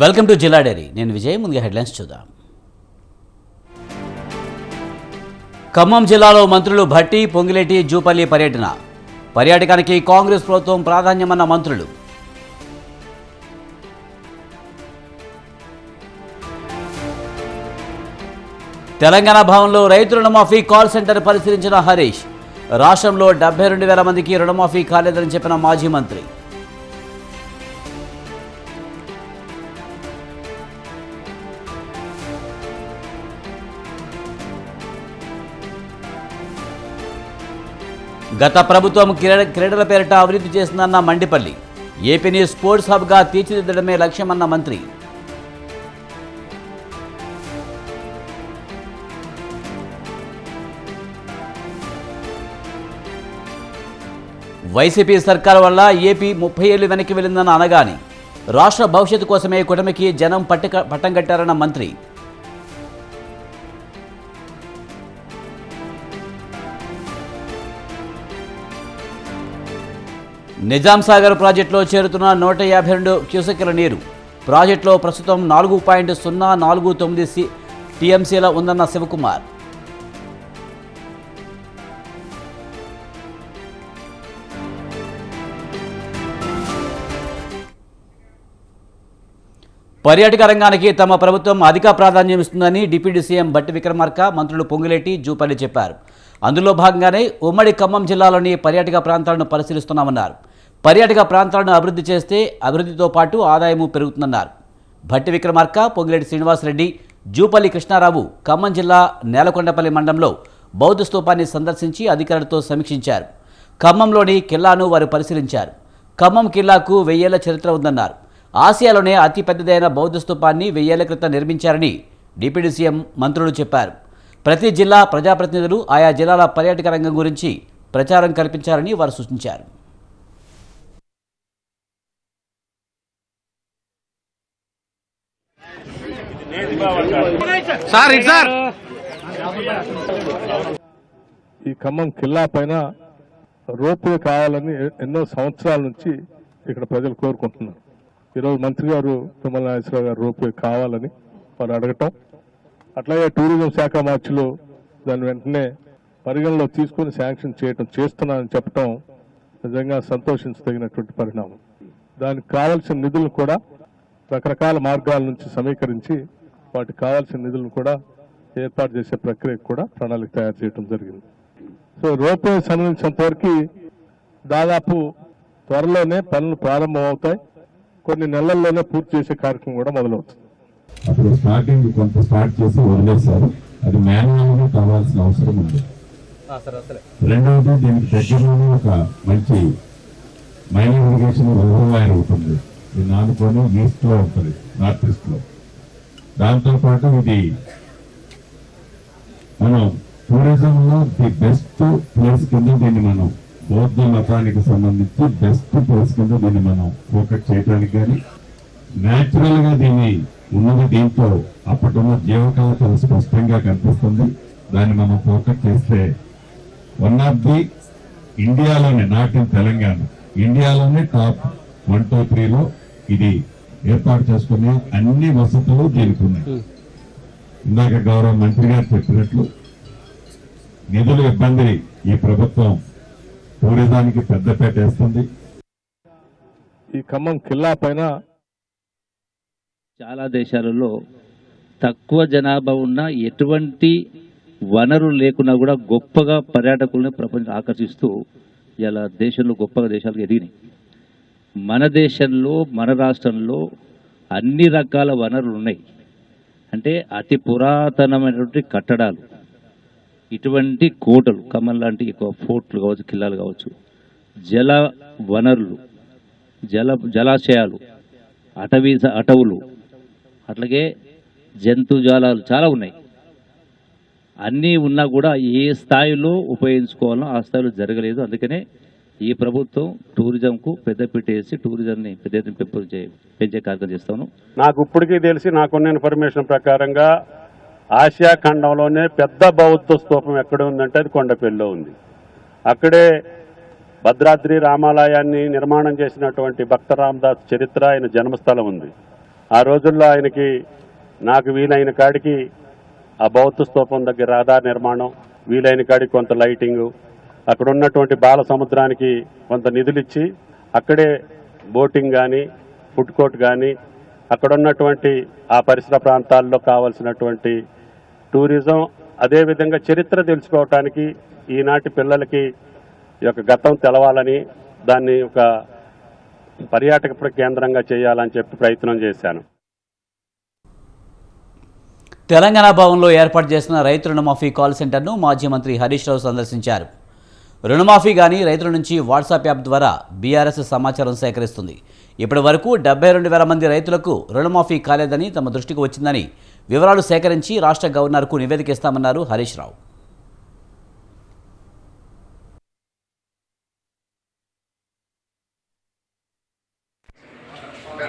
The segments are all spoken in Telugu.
వెల్కమ్ టు జిల్లా డైరీ. నేను విజయ్. ముందుగా హెడ్లైన్స్ చూద్దాం. ఖమ్మం జిల్లాలో మంత్రులు భట్టి, పొంగిలేటి, జూపల్లి పర్యటన. పర్యాటకానికి కాంగ్రెస్ ప్రభుత్వం ప్రాధాన్యమన్న మంత్రులు. తెలంగాణ భవన్లో రైతు రుణమాఫీ కాల్ సెంటర్ పరిశీలించిన హరీష్. రాష్ట్రంలో 72,000 మందికి రుణమాఫీ కాలేదని చెప్పిన మాజీ మంత్రి. గత ప్రభుత్వం క్రీడల పేరిట అభివృద్ధి చేసిందన్న మండిపల్లి. ఏపీని స్పోర్ట్స్ హబ్గా తీర్చిదిద్దడమే లక్ష్యమన్న మంత్రి. వైసీపీ సర్కారు వల్ల ఏపీ 30 ఏళ్లు వెనక్కి వెళ్ళిందన్న అనగాని. రాష్ట్ర భవిష్యత్తు కోసమే కూటమికి జనం పట్టం కట్టారన్న మంత్రి. నిజాం సాగర్ ప్రాజెక్టులో చేరుతున్న 152 క్యూసెక్కుల నీరు. ప్రాజెక్టులో ప్రస్తుతం 4.049 టీఎంసీల ఉందన్న శివకుమార్. పర్యాటక రంగానికి తమ ప్రభుత్వం అధిక ప్రాధాన్యం ఇస్తుందని డిప్యూటీ సీఎం భట్టి విక్రమార్క, మంత్రులు పొంగులేటి, జూపల్లి చెప్పారు. అందులో భాగంగానే ఉమ్మడి ఖమ్మం జిల్లాలోని పర్యాటక ప్రాంతాలను పరిశీలిస్తున్నామన్నారు. పర్యాటక ప్రాంతాలను అభివృద్ధి చేస్తే అభివృద్ధితో పాటు ఆదాయము పెరుగుతుందన్నారు. భట్టి విక్రమార్క, పొంగిలేటి శ్రీనివాసరెడ్డి, జూపల్లి కృష్ణారావు ఖమ్మం జిల్లా నేలకొండపల్లి మండలంలో బౌద్ధ స్తూపాన్ని సందర్శించి అధికారులతో సమీక్షించారు. ఖమ్మంలోని కిల్లాను వారు పరిశీలించారు. ఖమ్మం కిల్లాకు 1000 ఏళ్ల చరిత్ర ఉందన్నారు. ఆసియాలోనే అతి పెద్దదైన బౌద్ధ స్తూపాన్ని 1000 ఏళ్ల క్రితం నిర్మించారని డిప్యూటీ సీఎం మంత్రులు చెప్పారు. ప్రతి జిల్లా ప్రజాప్రతినిధులు ఆయా జిల్లాల పర్యాటక రంగం గురించి ప్రచారం కల్పించారని వారు సూచించారు. ఈ ఖమ్మం కిల్లా పైన రోప్వే కావాలని ఎన్నో సంవత్సరాల నుంచి ఇక్కడ ప్రజలు కోరుకుంటున్నారు. ఈరోజు మంత్రి గారు తుమ్మల నాగేశ్వరరావు గారు రోప్వే కావాలని వారు అడగటం, అట్లాగే టూరిజం శాఖ మార్చిలో దాన్ని వెంటనే పరిగణలో తీసుకుని శాంక్షన్ చేస్తున్నానని చెప్పడం నిజంగా సంతోషించదగినటువంటి పరిణామం. దానికి కావాల్సిన నిధులను కూడా రకరకాల మార్గాల నుంచి సమీకరించి వాటికి కావాల్సిన నిధులను కూడా ఏర్పాటు చేసే ప్రక్రియకు కూడా ప్రణాళిక తయారు చేయడం జరిగింది. సో రోప్వే సంబంధించినంత వరకు దాదాపు త్వరలోనే పనులు ప్రారంభం అవుతాయి. కొన్ని నెలల్లోనే పూర్తి చేసే కార్యక్రమం కూడా మొదలవుతుంది. అప్పుడు స్టార్టింగ్ కొంత స్టార్ట్ చేసి వదిలేశారు. అది మాన్యువల్ గా కావాల్సిన అవసరం ఉంది. రెండవది, దీనికి దగ్గరలోనే ఒక మంచి మైనింగ్ ఇరిగేషన్ రిజర్వాయర్ ఉంటుంది. ఇది నాలుగుకొని ఈస్ట్ లో ఉంటుంది, నార్త్ ఈస్ట్ లో. దాంతో పాటు ఇది మనం టూరిజం లో ది బెస్ట్ ప్లేస్ కింద దీన్ని మనం బౌద్ధ మతానికి సంబంధించి బెస్ట్ ప్లేస్ కింద దీన్ని మనం ఫోకస్ చేయడానికి కానీ, న్యాచురల్ గా దీన్ని ఉన్నది దీంతో అప్పటిన్న జీవకళ చాలా స్పష్టంగా కనిపిస్తుంది. దాన్ని మనం ఫోకస్ చేస్తే వన్ ఆఫ్ ది ఇండియాలోనే, నాట్ ఇన్ తెలంగాణ, ఇండియాలోనే టాప్ 1, 2, 3లో ఇది ఏర్పాటు చేసుకునే అన్ని వసతులు దీనికి ఉన్నాయి. ఇందాక గౌరవ మంత్రి గారు చెప్పినట్లు నిధుల ఇబ్బంది ఈ ప్రభుత్వం టూరిజానికి పెద్దపేట వేస్తుంది. ఈ ఖమ్మం కిల్లా పైన చాలా దేశాలలో తక్కువ జనాభా ఉన్న ఎటువంటి వనరులు లేకున్నా కూడా గొప్పగా పర్యాటకులను ప్రపంచం ఆకర్షిస్తూ ఇలా దేశంలో గొప్పగా దేశాలకు ఎదిగినాయి. మన దేశంలో, మన రాష్ట్రంలో అన్ని రకాల వనరులు ఉన్నాయి. అంటే అతి పురాతనమైనటువంటి కట్టడాలు, ఇటువంటి కోటలు, ఖమ్మం లాంటి ఫోర్ట్లు కావచ్చు, కిల్లాలు కావచ్చు, జల వనరులు, జలాశయాలు, అటవులు, అట్లాగే జంతుజాలాలు చాలా ఉన్నాయి. అన్నీ ఉన్నా కూడా ఏ స్థాయిలో ఉపయోగించుకోవాలో ఆ స్థాయిలో జరగలేదు. అందుకనే ఈ ప్రభుత్వం టూరిజంకు పెద్దపీట వేసి టూరిజంని పెద్ద ఎత్తున పెంచే కార్యక్రమం చేస్తాను. నాకు ఇప్పటికీ తెలిసి నాకున్న ఇన్ఫర్మేషన్ ప్రకారంగా ఆసియా ఖండంలోనే పెద్ద బౌద్ధ స్తూపం ఎక్కడ ఉందంటే అది కొండపల్లిలో ఉంది. అక్కడే భద్రాద్రి రామాలయాన్ని నిర్మాణం చేసినటువంటి భక్త రామదాస్ చరిత్ర ఆయన జన్మస్థలం ఉంది. ఆ రోజుల్లో ఆయనకి నాకు వీలైన కాడికి ఆ బౌద్ధ స్తూపం దగ్గర రహదారి నిర్మాణం, వీలైన కాడికి కొంత లైటింగు, అక్కడ ఉన్నటువంటి బాల సముద్రానికి కొంత నిధులు ఇచ్చి అక్కడే బోటింగ్ కానీ ఫుడ్ కోర్ట్ కానీ అక్కడ ఉన్నటువంటి ఆ పరిసర ప్రాంతాల్లో కావాల్సినటువంటి టూరిజం, అదేవిధంగా చరిత్ర తెలుసుకోవటానికి ఈనాటి పిల్లలకి ఈ యొక్క గతం తెలవాలని దాన్ని ఒక పర్యాటక కేంద్రంగా చేయాలని చెప్పి ప్రయత్నం చేశాను. తెలంగాణ భవన్లో ఏర్పాటు చేసిన రైతు రుణమాఫీ కాల్ సెంటర్ను మాజీ మంత్రి హరీష్ రావు సందర్శించారు. రుణమాఫీ కానీ రైతుల నుంచి వాట్సాప్ యాప్ ద్వారా బీఆర్ఎస్ సమాచారం సేకరిస్తుంది. ఇప్పటి వరకు 72,000 మంది రైతులకు రుణమాఫీ కాలేదని తమ దృష్టికి వచ్చిందని వివరాలు సేకరించి రాష్ట్ర గవర్నర్కు నివేదిక ఇస్తామన్నారు హరీష్ రావు.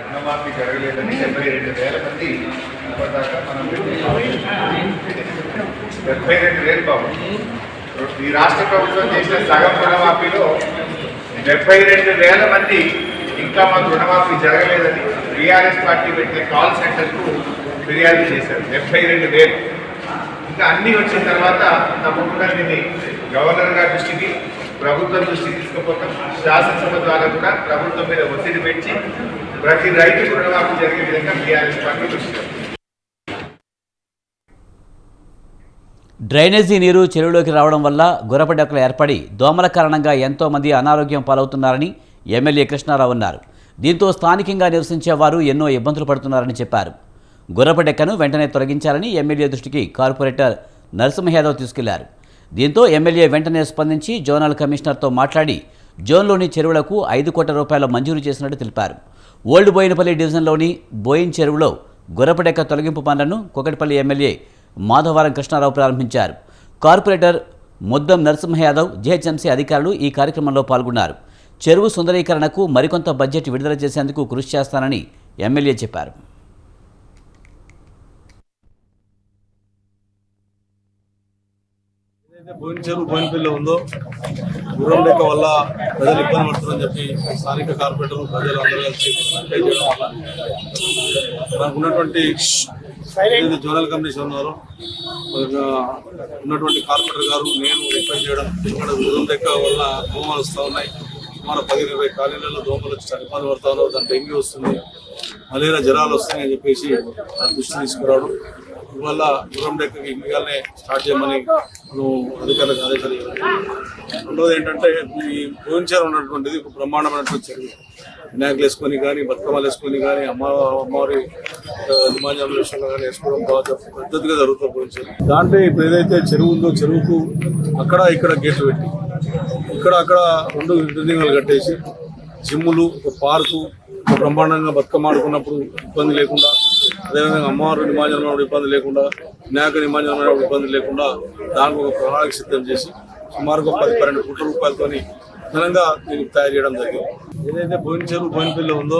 రుణమాఫీ జరగలేదని 72,000 మంది ఇప్పటిదాకా మనం 72,000 బాబు. ఈ రాష్ట్ర ప్రభుత్వం చేసిన సగం రుణమాఫీలో 72,000 మంది ఇంకా మాకు రుణమాఫీ జరగలేదని టీఆర్ఎస్ పార్టీ పెట్టిన కాల్ సెంటర్కు ఫిర్యాదు చేశారు. 72,000 ఇంకా అన్నీ వచ్చిన తర్వాత తప్పకుండా దీన్ని గవర్నర్ గారి దృష్టికి, ప్రభుత్వం దృష్టికి తీసుకుపోతాం. శాసనసభ ద్వారా కూడా ప్రభుత్వం మీద ఒత్తిడి పెంచి ప్రతి రైతుకు రుణమాఫీ జరిగే విధంగా టీఆర్ఎస్ పార్టీ దృష్టి. డ్రైనేజీ నీరు చెరువులోకి రావడం వల్ల గుర్రపడెక్కలు ఏర్పడి దోమల కారణంగా ఎంతోమంది అనారోగ్యం పాలవుతున్నారని ఎమ్మెల్యే కృష్ణారావు అన్నారు. దీంతో స్థానికంగా నివసించేవారు ఎన్నో ఇబ్బందులు పడుతున్నారని చెప్పారు. గుర్రపడెక్కను వెంటనే తొలగించాలని ఎమ్మెల్యే దృష్టికి కార్పొరేటర్ నరసింహ యాదవ్ తీసుకెళ్లారు. దీంతో ఎమ్మెల్యే వెంటనే స్పందించి జోనల్ కమిషనర్తో మాట్లాడి జోన్లోని చెరువులకు 5 కోట్ల రూపాయలు మంజూరు చేసినట్టు తెలిపారు. ఓల్డ్ బోయినపల్లి డివిజన్లోని బోయిన్ చెరువులో గుర్రపడెక్క తొలగింపు పనులను కుకట్పల్లి ఎమ్మెల్యే మాధవరం కృష్ణారావు ప్రారంభించారు. కార్పొరేటర్ ముద్దం నరసింహ యాదవ్, జీహెచ్ఎంసీ అధికారులు ఈ కార్యక్రమంలో పాల్గొన్నారు. చెరువు సుందరీకరణకు మరికొంత బడ్జెట్ విడుదల చేసేందుకు కృషి చేస్తానని ఎమ్మెల్యే చెప్పారు. బోయిన చెరువు బోయినపల్లి ఉందో గుర్రం డెక్క వల్ల ప్రజలు ఇబ్బంది పడుతున్నారని చెప్పి స్థానిక కార్పొరేటర్ ప్రజలు అందరూ కలిసి చేయడం వల్ల మనకు ఉన్నటువంటి జోనల్ కమిషన్ ఉన్నారు ఉన్నటువంటి కార్పొరేటర్ గారు నేను రిక్వెస్ట్ చేయడం, ఇక్కడ గుర్రం డెక్క వల్ల దోమలు వస్తూ ఉన్నాయి. సుమారు 10-20 కాలనీలలో దోమలు వచ్చి ఇబ్బంది పడతా ఉన్నారు. దాని డెంగ్యూ వస్తుంది, మలేరియా జ్వరాలు వస్తున్నాయని చెప్పేసి దృష్టి తీసుకురావడం వల్ల గుర్రం డెక్కకి మిగాలనే స్టార్ట్ చేయమని మనం అధికారులకు ఆదేశాలు ఇవ్వాలి. రెండోది ఏంటంటే ఈ భువనేశ్వరం ఉన్నటువంటిది ఒక బ్రహ్మాండమైనటువంటి చెరువు. వినాయకులు వేసుకొని కానీ, బతుకమ్మలు వేసుకొని కానీ, అమ్మవారి నిమాజాల విషయంలో కానీ వేసుకోవడం బాగా పద్ధతిగా జరుగుతుంది భువనేశ్వరం. దాంట్లో ఇప్పుడు ఏదైతే చెరువు ఉందో చెరువుకు అక్కడ ఇక్కడ గేట్లు పెట్టి అక్కడ 2 బిల్డింగ్లు కట్టేసి జిమ్ములు, ఒక పార్కు, బ్రహ్మాండంగా బతుకమ్మ ఆడుకున్నప్పుడు ఇబ్బంది లేకుండా, అదేవిధంగా అమ్మవారు నిమాజనం ఇబ్బంది లేకుండా, వినాయక నిమాజనం ఇబ్బంది లేకుండా దానికి ఒక ప్రణాళిక సిద్ధం చేసి సుమారుగా 10-12 కోట్ల రూపాయలతో ఘనంగా దీనికి తయారు చేయడం జరిగింది. ఏదైతే బోయిన చెరువు బోయినపల్లి ఉందో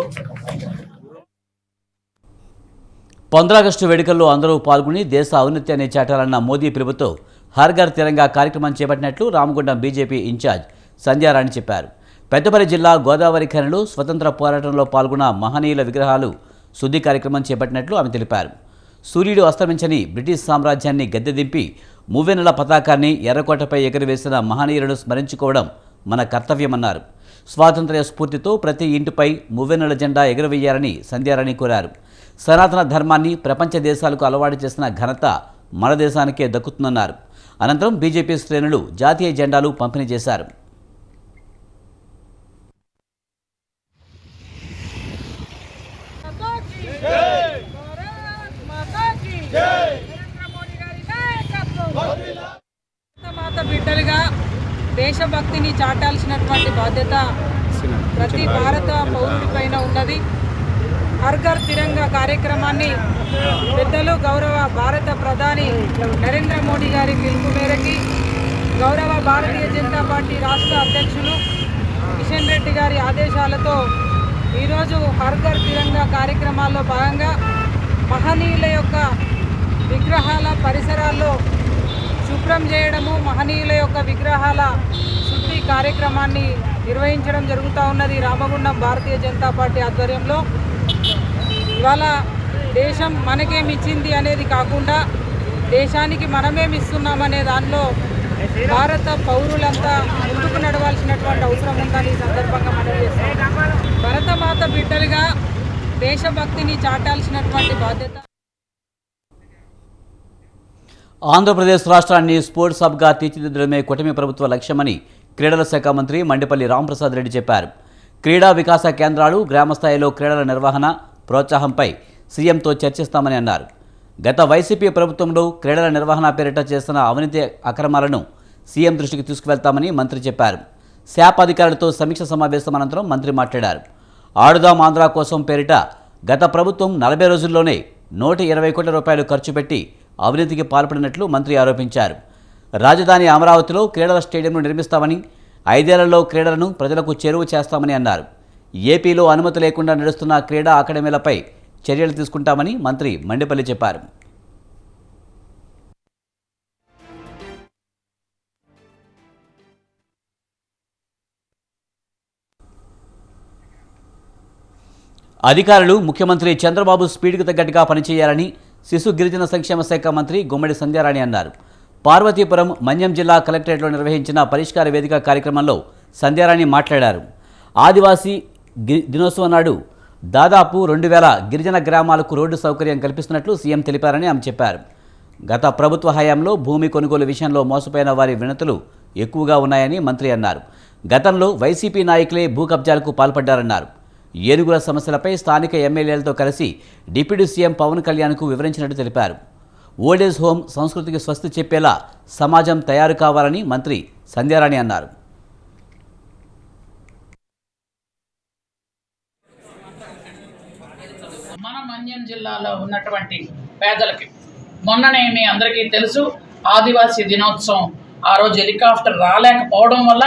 15 ఆగస్టు వేడుకల్లో అందరూ పాల్గొని దేశ ఔన్నత్యాన్ని చాటాలన్న మోదీ పిలుపుతో హర్ ఘర్ తిరంగా కార్యక్రమం చేపట్టినట్లు రామగుండం బీజేపీ ఇన్ఛార్జ్ సంధ్యారాణి చెప్పారు. పెద్దపల్లి జిల్లా గోదావరి ఖనిలో స్వతంత్ర పోరాటంలో పాల్గొన్న మహనీయుల విగ్రహాలు శుద్ధి కార్యక్రమం చేపట్టినట్లు ఆమె తెలిపారు. సూర్యుడు అస్తమించని బ్రిటిష్ సామ్రాజ్యాన్ని గద్దెదింపి మూవెన్నెల పతాకాన్ని ఎర్రకోటపై ఎగురవేసిన మహనీయులను స్మరించుకోవడం మన కర్తవ్యమన్నారు. స్వాతంత్ర్య స్ఫూర్తితో ప్రతి ఇంటిపై మూవెన్నెల జెండా ఎగురవేయాలని సంధ్యారాణి కోరారు. సనాతన ధర్మాన్ని ప్రపంచ దేశాలకు అలవాటు చేసిన ఘనత మన దేశానికే దక్కుతుందన్నారు. అనంతరం బీజేపీ శ్రేణులు జాతీయ జెండాలు పంపిణీ చేశారు. బిడ్డలుగా దేశభక్తిని చాటాల్సినటువంటి బాధ్యత ప్రతి భారత పౌరుడిపైన ఉన్నది. హర్ ఘర్ తిరంగా కార్యక్రమాన్ని పెద్దలు గౌరవ భారత ప్రధాని నరేంద్ర మోడీ గారి పిలుపు మేరకి గౌరవ భారతీయ జనతా పార్టీ రాష్ట్ర అధ్యక్షులు కిషన్ రెడ్డి గారి ఆదేశాలతో ఈరోజు హర్ ఘర్ తిరంగా కార్యక్రమాల్లో భాగంగా మహనీయుల యొక్క విగ్రహాల పరిసరాల్లో శుభ్రం చేయడము, మహనీయుల యొక్క విగ్రహాల శుద్ధి కార్యక్రమాన్ని నిర్వహించడం జరుగుతూ ఉన్నది రామగుండం భారతీయ జనతా పార్టీ ఆధ్వర్యంలో. ఇవాళ దేశం మనకేమి ఇచ్చింది అనేది కాకుండా దేశానికి మనమేమి ఇస్తున్నామనే దానిలో భారత పౌరులంతా ముందుకు నడవాల్సినటువంటి అవసరం ఉందని ఈ సందర్భంగా మనం చేస్తాం. భరతమాత బిడ్డలుగా దేశభక్తిని చాటాల్సినటువంటి బాధ్యత. ఆంధ్రప్రదేశ్ రాష్ట్రాన్ని స్పోర్ట్స్ హబ్గా తీర్చిదిద్దడమే కూటమి ప్రభుత్వ లక్ష్యమని క్రీడల శాఖ మంత్రి మండిపల్లి రాంప్రసాద్ రెడ్డి చెప్పారు. క్రీడా వికాస కేంద్రాలు, గ్రామస్థాయిలో క్రీడల నిర్వహణ, ప్రోత్సాహంపై సీఎంతో చర్చిస్తామని అన్నారు. గత వైసీపీ ప్రభుత్వంలో క్రీడల నిర్వహణ పేరిట చేస్తున్న అవినీతి అక్రమాలను సీఎం దృష్టికి తీసుకువెళ్తామని మంత్రి చెప్పారు. శాప్ అధికారులతో సమీక్ష సమావేశం అనంతరం మంత్రి మాట్లాడారు. ఆడుదాం ఆంధ్ర కోసం పేరిట గత ప్రభుత్వం 40 రోజుల్లోనే 120 కోట్ల రూపాయలు ఖర్చు పెట్టి అవినీతికి పాల్పడినట్లు మంత్రి ఆరోపించారు. రాజధాని అమరావతిలో క్రీడల స్టేడియంను నిర్మిస్తామని, 5 ఏళ్లలో క్రీడలను ప్రజలకు చేరువ చేస్తామని అన్నారు. ఏపీలో అనుమతి లేకుండా నడుస్తున్న క్రీడా అకాడమీలపై చర్యలు తీసుకుంటామని మంత్రి మండిపల్లి చెప్పారు. అధికారులు ముఖ్యమంత్రి చంద్రబాబు స్పీడ్కు తగ్గట్టుగా పనిచేయాలని శిశు గిరిజన సంక్షేమ శాఖ మంత్రి గుమ్మడి సంధ్యారాణి అన్నారు. పార్వతీపురం మన్యం జిల్లా కలెక్టరేట్లో నిర్వహించిన పరిష్కార వేదిక కార్యక్రమంలో సంధ్యారాణి మాట్లాడారు. ఆదివాసీ దినోత్సవం నాడు దాదాపు 2000 గిరిజన గ్రామాలకు రోడ్డు సౌకర్యం కల్పిస్తున్నట్లు సీఎం తెలిపారని ఆమె చెప్పారు. గత ప్రభుత్వ హయాంలో భూమి కొనుగోలు విషయంలో మోసపోయిన వారి వినతులు ఎక్కువగా ఉన్నాయని మంత్రి అన్నారు. గతంలో వైసీపీ నాయకులే భూ కబ్జాలకు పాల్పడ్డారన్నారు. ఏనుగుల సమస్యలపై స్థానిక ఎమ్మెల్యేలతో కలిసి డిప్యూటీ సీఎం పవన్ కళ్యాణ్కు వివరించినట్టు తెలిపారు. ఓల్డేజ్ హోమ్ సంస్కృతికి స్వస్తి చెప్పేలా సమాజం తయారు కావాలని మంత్రి సంధ్యారాణి అన్నారు. మన మన్యం జిల్లాలో ఉన్నటువంటి పేదలకి మొన్ననే మీ అందరికీ తెలుసు ఆదివాసీ దినోత్సవం ఆ రోజు హెలికాప్టర్ రాలేకపోవడం వల్ల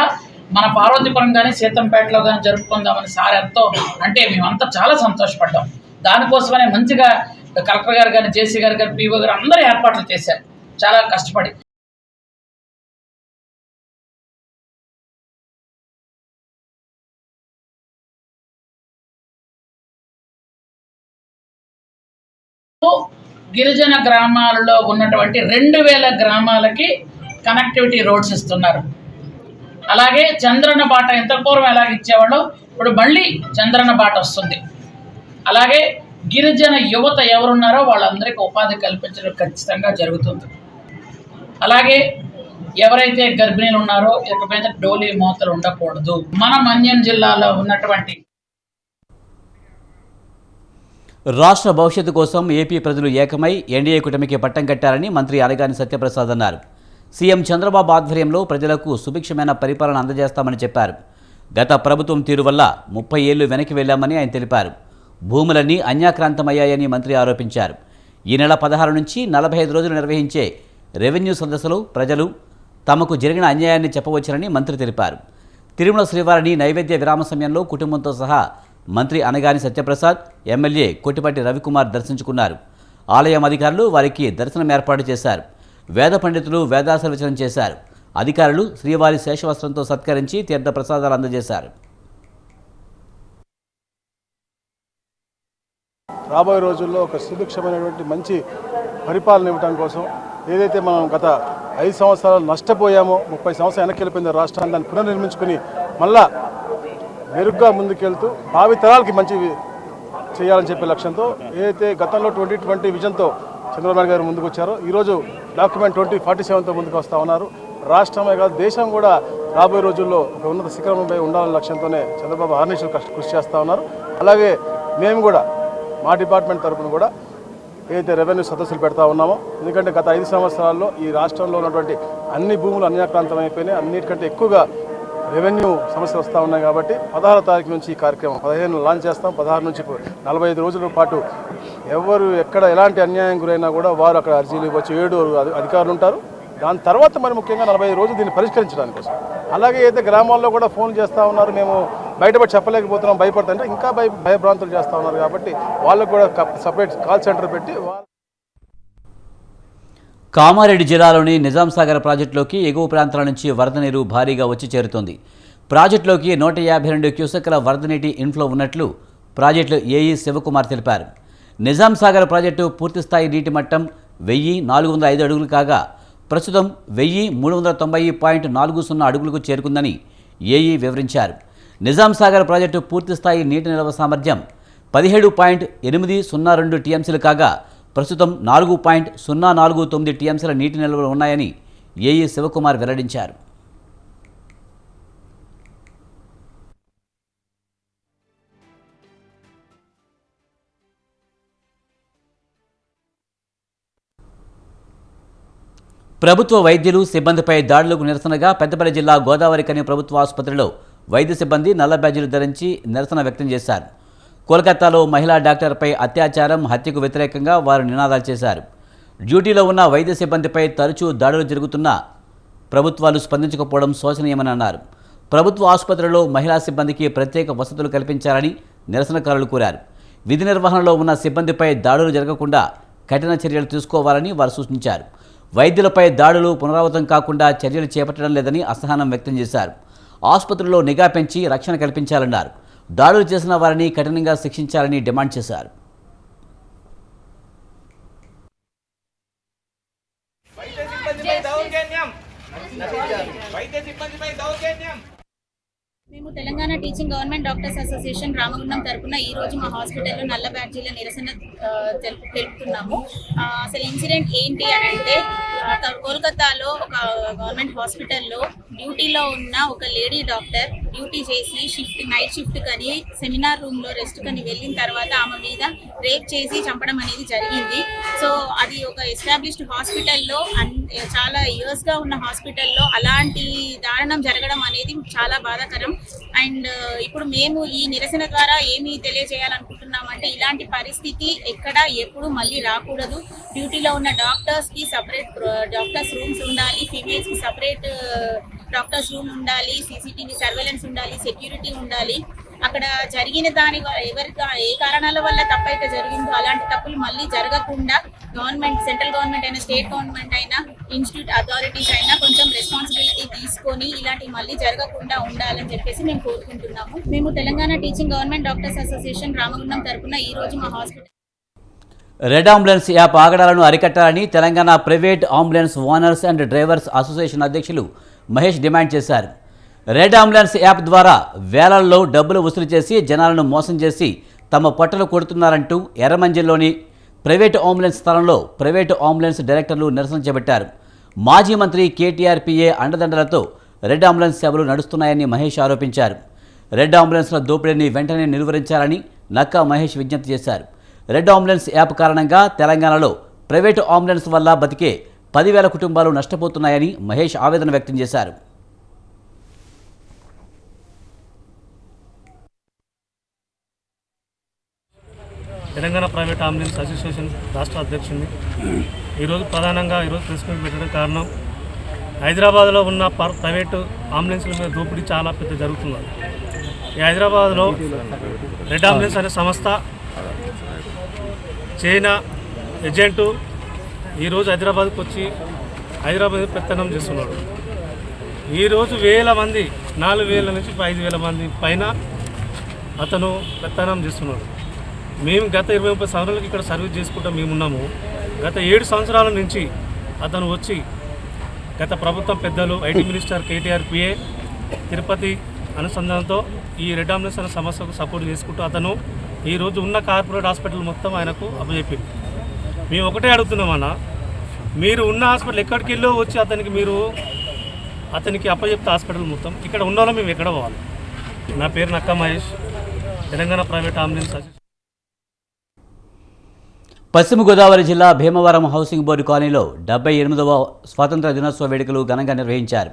మన పార్వతీపురం కానీ సీతంపేటలో కానీ జరుపుకుందామని సార్ ఎంతో అంటే మేమంతా చాలా సంతోషపడ్డాం. దానికోసమనే మంచిగా కలెక్టర్ గారు కానీ, జేసీ గారు కానీ, పీఓ గారు అందరూ ఏర్పాట్లు చేశారు చాలా కష్టపడి. గిరిజన గ్రామాలలో ఉన్నటువంటి 2000 గ్రామాలకి కనెక్టివిటీ రోడ్స్ ఇస్తున్నారు. అలాగే చంద్రన్న బాట ఎంత పూర్వం ఎలాగ ఇచ్చేవాళ్ళు ఇప్పుడు మళ్ళీ చంద్రన్న బాట వస్తుంది. అలాగే గిరిజన యువత ఎవరున్నారో వాళ్ళందరికీ ఉపాధి కల్పించడం ఖచ్చితంగా జరుగుతుంది. అలాగే ఎవరైతే గర్భిణీలు ఉన్నారో ఇక మీద డోలీ మోతలు ఉండకూడదు. మన మన్యం జిల్లాలో ఉన్నటువంటి రాష్ట్ర భవిష్యత్తు కోసం ఏపీ ప్రజలు ఏకమై ఎన్డీఏ కూటమికి పట్టం కట్టారని మంత్రి అనగాని సత్యప్రసాద్ అన్నారు. సీఎం చంద్రబాబు ఆధ్వర్యంలో ప్రజలకు సుభిక్షమైన పరిపాలన అందజేస్తామని చెప్పారు. గత ప్రభుత్వం తీరు వల్ల 30 ఏళ్లు వెనక్కి వెళ్లామని ఆయన తెలిపారు. భూములన్నీ అన్యాక్రాంతమయ్యాయని మంత్రి ఆరోపించారు. ఈ నెల 16 నుంచి 45 రోజులు నిర్వహించే రెవెన్యూ సదస్సులో ప్రజలు తమకు జరిగిన అన్యాయాన్ని చెప్పవచ్చునని మంత్రి తెలిపారు. తిరుమల శ్రీవారిని నైవేద్య విరామ సమయంలో కుటుంబంతో సహా మంత్రి అనగాని సత్యప్రసాద్, ఎమ్మెల్యే కొట్టిపాటి రవికుమార్ దర్శించుకున్నారు. ఆలయం అధికారులు వారికి దర్శనం ఏర్పాటు చేశారు. వేద పండితులు వేదాశీర్వచనం చేశారు. అధికారులు శ్రీవారి శేషవస్త్రంతో సత్కరించి తీర్థ ప్రసాదాలు అందజేశారు. రాబోయే రోజుల్లో ఒక సుభిక్షమైనటువంటి మంచి పరిపాలన ఇవ్వడం కోసం ఏదైతే మనం గత 5 సంవత్సరాలు నష్టపోయామో, 30 సంవత్సరాలు వెనక్కి వెళ్ళిపోయింది రాష్ట్రాన్ని, దాన్ని పునర్నిర్మించుకుని మళ్ళా మెరుగ్గా ముందుకెళ్తూ భావి తరాలకి మంచి చేయాలని చెప్పే లక్ష్యంతో ఏదైతే గతంలో 2020 విజన్తో చంద్రబాబు నాయుడు గారు ముందుకు వచ్చారో ఈరోజు డాక్యుమెంట్ 2047తో ముందుకు వస్తూ ఉన్నారు. రాష్ట్రమే కాదు దేశం కూడా రాబోయే రోజుల్లో ఒక ఉన్నత శిఖరంపై ఉండాలనే లక్ష్యంతోనే చంద్రబాబు ఆర్నిషులు కృషి చేస్తూ ఉన్నారు. అలాగే మేము కూడా మా డిపార్ట్మెంట్ తరఫున కూడా ఏదైతే రెవెన్యూ సదస్సులు పెడతా ఉన్నామో, ఎందుకంటే గత 5 సంవత్సరాల్లో ఈ రాష్ట్రంలో ఉన్నటువంటి అన్ని భూములు అన్యాక్రాంతం అయిపోయినాయి. అన్నిటికంటే ఎక్కువగా రెవెన్యూ సమస్యలు వస్తూ ఉన్నాయి. కాబట్టి 16వ తారీఖు నుంచి ఈ కార్యక్రమం 15 లాంచ్ చేస్తాం. 16 నుంచి 45 రోజుల పాటు ఎవరు ఎక్కడ ఎలాంటి అన్యాయం గురైనా కూడా వారు అక్కడ అర్జీలు ఇవ్వచ్చు. 7 అధికారులు ఉంటారు. దాని తర్వాత మరి ముఖ్యంగా 45 రోజులు దీన్ని పరిష్కరించడానికి కోసం. అలాగే అయితే గ్రామాల్లో కూడా ఫోన్ చేస్తూ ఉన్నారు, మేము బయటపడి చెప్పలేకపోతున్నాం, భయపడుతుంటే ఇంకా భయభ్రాంతులు చేస్తూ ఉన్నారు. కాబట్టి వాళ్ళకు కూడా సపరేట్ కాల్ సెంటర్ పెట్టి కామారెడ్డి జిల్లాలోని నిజాం సాగర్ ప్రాజెక్టులోకి ఎగువ ప్రాంతాల నుంచి వరద నీరు భారీగా వచ్చి చేరుతోంది. ప్రాజెక్టులోకి 152 క్యూసెక్కుల వరద నీటి ఇన్ఫ్లో ఉన్నట్లు ప్రాజెక్టు ఏఈ శివకుమార్ తెలిపారు. నిజాం సాగర్ ప్రాజెక్టు పూర్తిస్థాయి నీటి మట్టం 1405 అడుగులు కాగా ప్రస్తుతం 1390.40 అడుగులకు చేరుకుందని ఏఈ వివరించారు. నిజాం సాగర్ ప్రాజెక్టు పూర్తిస్థాయి నీటి నిల్వ సామర్థ్యం 17.802 టీఎంసీలు కాగా ప్రస్తుతం 4.049 టీఎంసీల నీటి నిల్వలు ఉన్నాయని ఏఈ శివకుమార్ వెల్లడించారు. ప్రభుత్వ వైద్యులు సిబ్బందిపై దాడులకు నిరసనగా పెద్దపల్లి జిల్లా గోదావరిఖని ప్రభుత్వ ఆసుపత్రిలో వైద్య సిబ్బంది నల్ల బ్యాడ్జీలు ధరించి నిరసన వ్యక్తం చేశారు. కోల్కతాలో మహిళా డాక్టర్పై అత్యాచారం, హత్యకు వ్యతిరేకంగా వారు నినాదాలు చేశారు. డ్యూటీలో ఉన్న వైద్య సిబ్బందిపై తరచూ దాడులు జరుగుతున్నా ప్రభుత్వాలు స్పందించకపోవడం శోచనీయమని అన్నారు. ప్రభుత్వ ఆసుపత్రిలో మహిళా సిబ్బందికి ప్రత్యేక వసతులు కల్పించాలని నిరసనకారులు కోరారు. విధి నిర్వహణలో ఉన్న సిబ్బందిపై దాడులు జరగకుండా కఠిన చర్యలు తీసుకోవాలని వారు సూచించారు. వైద్యులపై దాడులు పునరావృతం కాకుండా చర్యలు చేపట్టడం లేదని అసహనం వ్యక్తం చేశారు. ఆసుపత్రుల్లో నిఘా పెంచి రక్షణ కల్పించాలన్నారు. దాడులు చేసిన వారిని కఠినంగా శిక్షించాలని డిమాండ్ చేశారు. మేము Telangana teaching government doctors association Ramagundam తరపున ఈ రోజు మా హాస్పిటల్లో నల్ల బ్యాడ్జీల నిరసన తెలుపుతున్నాము. అసలు ఇన్సిడెంట్ ఏంటి అని అంటే కోల్కతాలో ఒక గవర్నమెంట్ హాస్పిటల్లో డ్యూటీలో ఉన్న ఒక లేడీ డాక్టర్ డ్యూటీ చేసి నైట్ షిఫ్ట్ కని సెమినార్ రూమ్లో రెస్ట్ కని వెళ్ళిన తర్వాత ఆమె మీద రేప్ చేసి చంపడం అనేది జరిగింది. సో అది ఒక ఎస్టాబ్లిష్డ్ హాస్పిటల్లో చాలా ఇయర్స్గా ఉన్న హాస్పిటల్లో అలాంటి దారుణం జరగడం అనేది చాలా బాధాకరం. అండ్ ఇప్పుడు మేము ఈ నిరసన ద్వారా ఏమి తెలియజేయాలనుకుంటున్నామంటే ఇలాంటి పరిస్థితి ఎక్కడ ఎప్పుడు మళ్ళీ రాకూడదు. డ్యూటీలో ఉన్న డాక్టర్స్కి సపరేట్ డాక్టర్స్ రూమ్స్ ఉండాలి, ఫీమేల్స్కి సపరేట్ డాక్టర్స్ రూమ్ ఉండాలి, సీసీటీవీ సర్వేలెన్స్ ఉండాలి, సెక్యూరిటీ ఉండాలి. అక్కడ జరిగిన దాని ఏ కారణాల వల్ల తప్పైతే జరిగిందో అలాంటి తప్పులు మళ్ళీ జరగకుండా గవర్నమెంట్, సెంట్రల్ గవర్నమెంట్ అయినా స్టేట్ గవర్నమెంట్ అయినా ఇన్స్టిట్యూట్ అథారిటీస్ అయినా కొంచెం రెస్పాన్సిబిలిటీ తీసుకొని ఇలాంటివి మళ్ళీ జరగకుండా ఉండాలని చెప్పేసి మేము కోరుకుంటున్నాము. మేము Telangana teaching government doctors association Ramagundam తరపున ఈ రోజు మా హాస్పిటల్ రెడ్ అంబులెన్స్ యాప్ ఆగడాలను అరికట్టాలని Telangana private ambulance owners and drivers association అధ్యక్షులు మహేష్ డిమాండ్ చేశారు. రెడ్ అంబులెన్స్ యాప్ ద్వారా వేలల్లో డబ్బులు వసూలు చేసి జనాలను మోసం చేసి తమ పొట్టలు కొడుతున్నారంటూ ఎర్రమంజిల్లోని ప్రైవేటు అంబులెన్స్ స్థలంలో ప్రైవేటు అంబులెన్స్ డైరెక్టర్లు నిరసన చేపట్టారు. మాజీ మంత్రి కేటీఆర్ పిఏ అండదండలతో రెడ్ అంబులెన్స్ సేవలు నడుస్తున్నాయని మహేష్ ఆరోపించారు. రెడ్ అంబులెన్స్ల దోపిడీని వెంటనే నిలువరించాలని నక్కా మహేష్ విజ్ఞప్తి చేశారు. రెడ్ అంబులెన్స్ యాప్ కారణంగా తెలంగాణలో ప్రైవేటు అంబులెన్స్ వల్ల బతికే 10,000 కుటుంబాలు నష్టపోతున్నాయని మహేష్ ఆవేదన వ్యక్తం చేశారు. తెలంగాణ ప్రైవేట్ అంబులెన్స్ అసోసియేషన్ రాష్ట్ర అధ్యక్షుడిని ఈరోజు ప్రధానంగా ప్రెస్ మీట్ పెట్టడం కారణం హైదరాబాద్లో ఉన్న ప్రైవేటు అంబులెన్స్ల మీద దోపిడీ చాలా పెద్ద జరుగుతున్నది. ఈ హైదరాబాద్లో రెడ్ అంబులెన్స్ అనే సంస్థ చైనా ఏజెంటు ఈరోజు హైదరాబాద్కి వచ్చి హైదరాబాద్ పెత్తనం చేస్తున్నాడు. ఈరోజు 1000 మంది 4,000 నుంచి 5,000 మంది పైన అతను పెత్తనం చేస్తున్నాడు. మేము గత 20-30 సంవత్సరాలకి ఇక్కడ సర్వీస్ చేసుకుంటూ మేమున్నాము. గత 7 సంవత్సరాల నుంచి అతను వచ్చి గత ప్రభుత్వం పెద్దలు IT minister KTR PA Tirupati అనుసంధానంతో ఈ రెడ్ అంబులెన్స్ అనే సమస్యకు సపోర్ట్ చేసుకుంటూ అతను ఈరోజు ఉన్న కార్పొరేట్ హాస్పిటల్ మొత్తం ఆయనకు అప్పచెప్పింది. మేము ఒకటే అడుగుతున్నామన్నా, మీరు ఉన్న హాస్పిటల్ ఎక్కడికి వెళ్ళో వచ్చి అతనికి అప్పచెప్తే హాస్పిటల్ మొత్తం ఇక్కడ ఉన్న వాళ్ళు మేము ఎక్కడ పోవాలి? నా పేరు నక్కా మహేష్, తెలంగాణ ప్రైవేట్ అంబులెన్స్. పశ్చిమ గోదావరి జిల్లా భీమవరం హౌసింగ్ బోర్డు కాలనీలో 78వ స్వాతంత్ర దినోత్సవ వేడుకలు ఘనంగా నిర్వహించారు.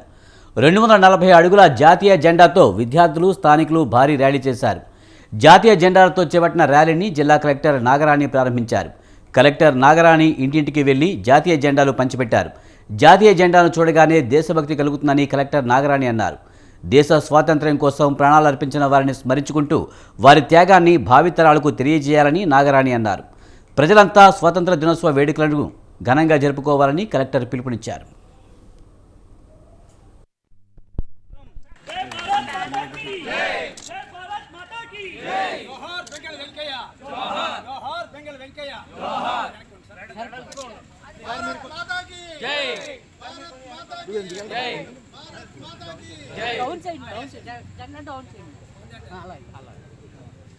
240 అడుగుల జాతీయ జెండాతో విద్యార్థులు, స్థానికులు భారీ ర్యాలీ చేశారు. జాతీయ జెండాలతో చేపట్టిన ర్యాలీని జిల్లా కలెక్టర్ నాగరాణి ప్రారంభించారు. కలెక్టర్ నాగరాణి ఇంటింటికి వెళ్లి జాతీయ జెండాలు పంచిపెట్టారు. జాతీయ జెండాను చూడగానే దేశభక్తి కలుగుతుందని కలెక్టర్ నాగరాణి అన్నారు. దేశ స్వాతంత్ర్యం కోసం ప్రాణాలు అర్పించిన వారిని స్మరించుకుంటూ వారి త్యాగాన్ని భావితరాలకు తెలియజేయాలని నాగరాణి అన్నారు. ప్రజలంతా స్వాతంత్ర దినోత్సవ వేడుకలను ఘనంగా జరుపుకోవాలని కలెక్టర్ పిలుపునిచ్చారు.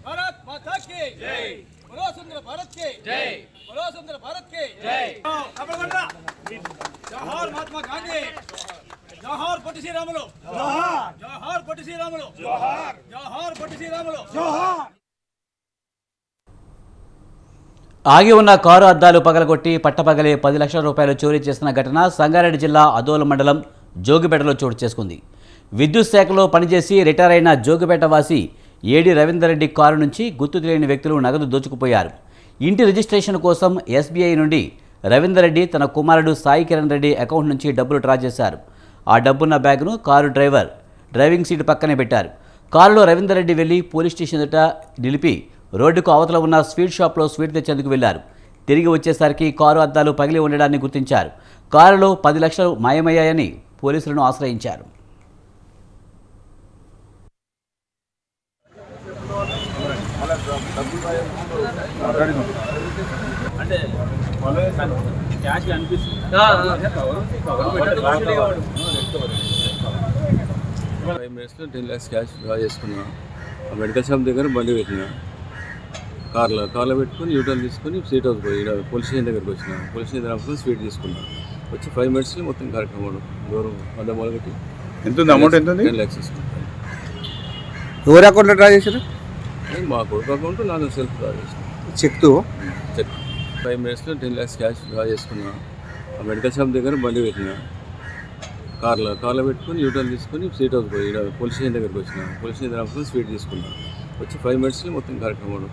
भारत माता की जय, बोलो सुंदर भारत की जय, बोलो सुंदर भारत की जय। जोहार महात्मा गांधी, जोहार పొట్టి శ్రీరాములు, जोहार जोहार పొట్టి శ్రీరాములు, जोहार जोहार పొట్టి శ్రీరాములు, जोहार. ఆగి ఉన్న కారు అద్దాలు పగలగొట్టి పట్టపగలే 10 లక్షల రూపాయలు చోరీ చేసిన ఘటన సంగారెడ్డి జిల్లా అదోల మండలం జోగిపేటలో చోటు చేసుకుంది. విద్యుత్ శాఖలో పనిచేసి రిటైర్ అయిన జోగిపేట వాసి ఏడి రవీందర్ రెడ్డి కారు నుంచి గుర్తు తెలియని వ్యక్తులు నగదు దోచుకుపోయారు. ఇంటి రిజిస్ట్రేషన్ కోసం ఎస్బీఐ నుండి రవీందర్ రెడ్డి తన కుమారుడు సాయి కిరణ్ రెడ్డి అకౌంట్ నుంచి డబ్బులు డ్రా చేశారు. ఆ డబ్బున్న బ్యాగ్ను కారు డ్రైవింగ్ సీటు పక్కనే పెట్టారు. కారులో రవీందర్ రెడ్డి వెళ్లి పోలీస్ స్టేషన్ ఎదుట నిలిపి రోడ్డుకు అవతల ఉన్న స్వీట్ షాప్లో స్వీట్ తెచ్చేందుకు వెళ్లారు. తిరిగి వచ్చేసరికి కారు అద్దాలు పగిలి ఉండడాన్ని గుర్తించారు. కారులో 10 లక్షలు మాయమయ్యాయని పోలీసులను ఆశ్రయించారు. $10 lakhs క్యాష్ డ్రా చేసుకున్నా. మెడికల్ షాప్ దగ్గర బండి పెట్టినా, కార్లో పెట్టుకుని యూటర్న్ తీసుకుని సీట్ హౌస్ పోయి పోలీస్ స్టేషన్ దగ్గరికి వచ్చిన. పోలీస్ స్టేషన్ దగ్గర స్వీట్ తీసుకున్నా. వచ్చి 5 minutesలో మొత్తం కార్యక్రమం దూరం వంద మొదలుపెట్టి ఎంత అమౌంట్ ఎంత 10 lakhs తీసుకున్నాను. ఎవరి అకౌంట్లో డ్రా చేశారు? మా కొడుకు అకౌంట్ నాకు సెల్ఫ్ డ్రా చేసిన చెక్ 5 minutesలో $10 lakhs క్యాష్ డ్రా చేసుకున్నా. మెడికల్ షాప్ దగ్గర బండి పెట్టినా, కార్లో పెట్టుకుని యూటర్న్ తీసుకుని సీట్ హౌస్ పోయి పోలీస్ స్టేషన్ దగ్గరికి వచ్చిన. పోలీస్ స్టేషన్ దగ్గర స్వీట్ తీసుకున్నా. వచ్చి 5 minutesలో మొత్తం కార్యక్రమం.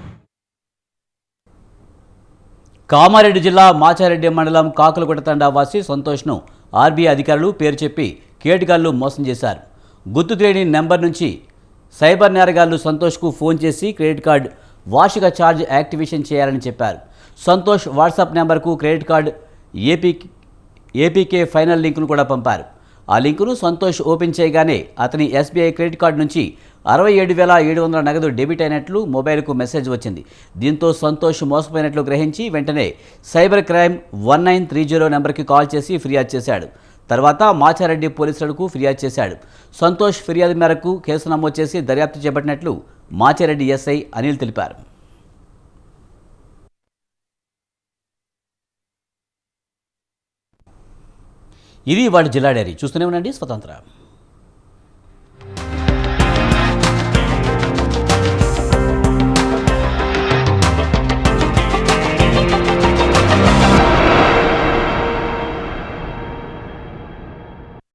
కామారెడ్డి జిల్లా మాచారెడ్డి మండలం కాకులగుట్ట తండా వాసి సంతోష్ను ఆర్బీఐ అధికారులు పేరు చెప్పి కేటుగాళ్లు మోసం చేశారు. గుర్తు తెలియని నెంబర్ నుంచి సైబర్ నేరగాళ్లు సంతోష్కు ఫోన్ చేసి క్రెడిట్ కార్డు వార్షిక ఛార్జ్ యాక్టివేషన్ చేయాలని చెప్పారు. సంతోష్ వాట్సాప్ నెంబర్కు క్రెడిట్ కార్డు ఏపీకే ఫైనల్ లింకును కూడా పంపారు. ఆ లింకును సంతోష్ ఓపెన్ చేయగానే అతని ఎస్బీఐ క్రెడిట్ కార్డు నుంచి 67,700 నగదు డెబిట్ అయినట్లు మొబైల్కు మెసేజ్ వచ్చింది. దీంతో సంతోష్ మోసపోయినట్లు గ్రహించి వెంటనే సైబర్ క్రైమ్ 1930 నెంబర్కి కాల్ చేసి ఫిర్యాదు చేశాడు. తర్వాత మాచారెడ్డి పోలీసులకు ఫిర్యాదు చేశాడు. సంతోష్ ఫిర్యాదు మేరకు కేసు నమోదు చేసి దర్యాప్తు చేపట్టినట్లు మాచారెడ్డి ఎస్ఐ అనిల్ తెలిపారు. ఇది వాటి జిల్లా డైరీ. చూస్తూనే ఉండండి స్వతంత్ర.